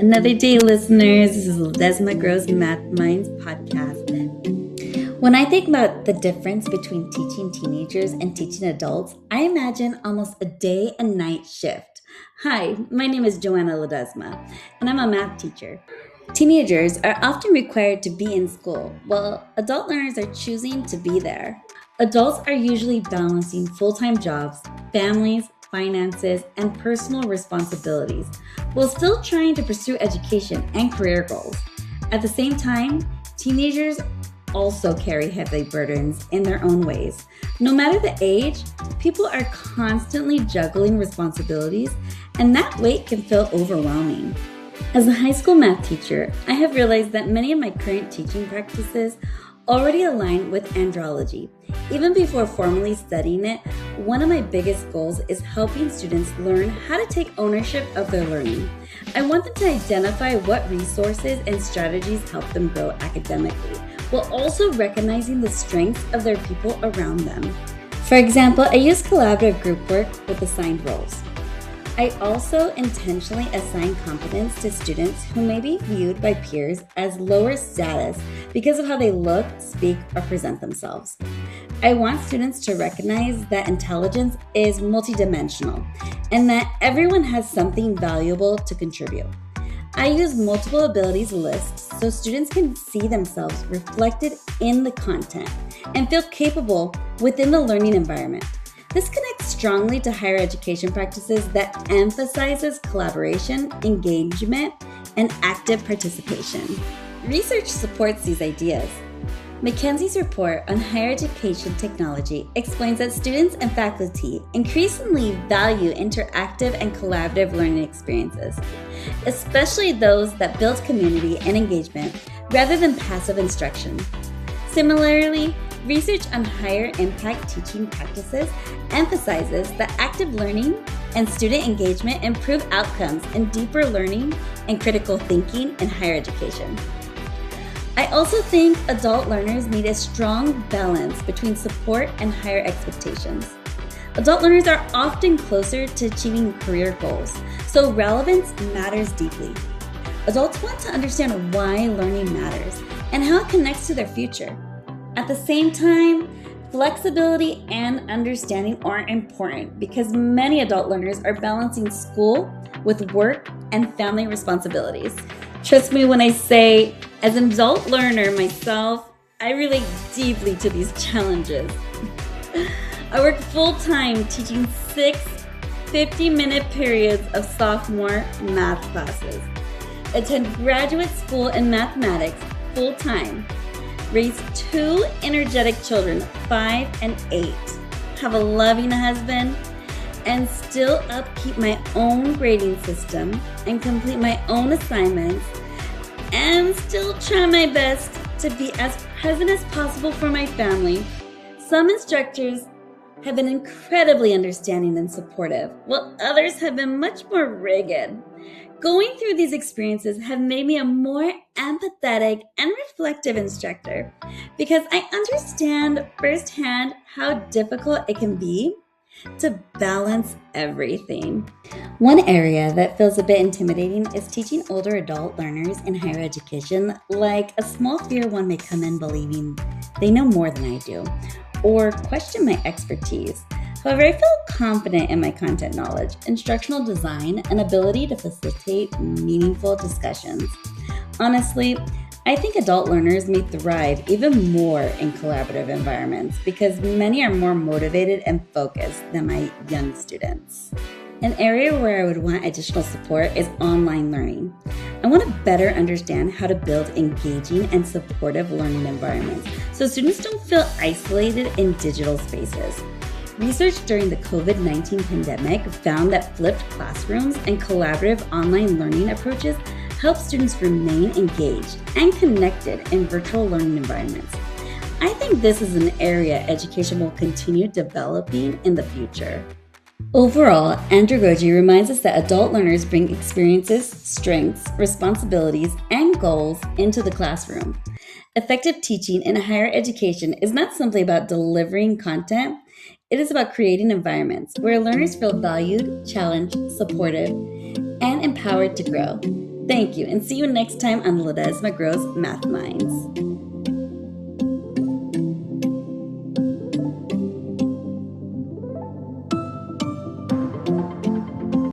Another day, listeners. This is Ledesma Grows Math Minds podcast. When I think about the difference between teaching teenagers and teaching adults, I imagine almost a day and night shift. Hi, my name is Joanna Ledesma, and I'm a math teacher. Teenagers are often required to be in school, while adult learners are choosing to be there. Adults are usually balancing full-time jobs, families, finances, and personal responsibilities, while still trying to pursue education and career goals. At the same time, teenagers also carry heavy burdens in their own ways. No matter the age, people are constantly juggling responsibilities, and that weight can feel overwhelming. As a high school math teacher, I have realized that many of my current teaching practices already align with andrology. Even before formally studying it, one of my biggest goals is helping students learn how to take ownership of their learning. I want them to identify what resources and strategies help them grow academically, while also recognizing the strengths of their people around them. For example, I use collaborative group work with assigned roles. I also intentionally assign competence to students who may be viewed by peers as lower status because of how they look, speak, or present themselves. I want students to recognize that intelligence is multidimensional and that everyone has something valuable to contribute. I use multiple abilities lists so students can see themselves reflected in the content and feel capable within the learning environment. This connects strongly to higher education practices that emphasizes collaboration, engagement, and active participation. Research supports these ideas. McKinsey's report on higher education technology explains that students and faculty increasingly value interactive and collaborative learning experiences, especially those that build community and engagement rather than passive instruction. Similarly, research on higher impact teaching practices emphasizes that active learning and student engagement improve outcomes in deeper learning and critical thinking in higher education. I also think adult learners need a strong balance between support and higher expectations. Adult learners are often closer to achieving career goals, so relevance matters deeply. Adults want to understand why learning matters and how it connects to their future. At the same time, flexibility and understanding are important because many adult learners are balancing school with work and family responsibilities. Trust me when I say, as an adult learner myself, I relate deeply to these challenges. I work full-time teaching 6 50-minute periods of sophomore math classes, attend graduate school in mathematics full-time, raise 2 energetic children, 5 and 8, have a loving husband, and still upkeep my own grading system and complete my own assignments, and still try my best to be as present as possible for my family. Some instructors have been incredibly understanding and supportive, while others have been much more rigid. Going through these experiences have made me a more empathetic and reflective instructor because I understand firsthand how difficult it can be to balance everything. One area that feels a bit intimidating is teaching older adult learners in higher education, like a small fear one may come in believing they know more than I do, or question my expertise. However, I feel confident in my content knowledge, instructional design, and ability to facilitate meaningful discussions. Honestly, I think adult learners may thrive even more in collaborative environments because many are more motivated and focused than my young students. An area where I would want additional support is online learning. I want to better understand how to build engaging and supportive learning environments so students don't feel isolated in digital spaces. Research during the COVID-19 pandemic found that flipped classrooms and collaborative online learning approaches help students remain engaged and connected in virtual learning environments. I think this is an area education will continue developing in the future. Overall, andragogy reminds us that adult learners bring experiences, strengths, responsibilities, and goals into the classroom. Effective teaching in higher education is not simply about delivering content, it is about creating environments where learners feel valued, challenged, supported, and empowered to grow. Thank you, and see you next time on Ledesma Grows Math Minds.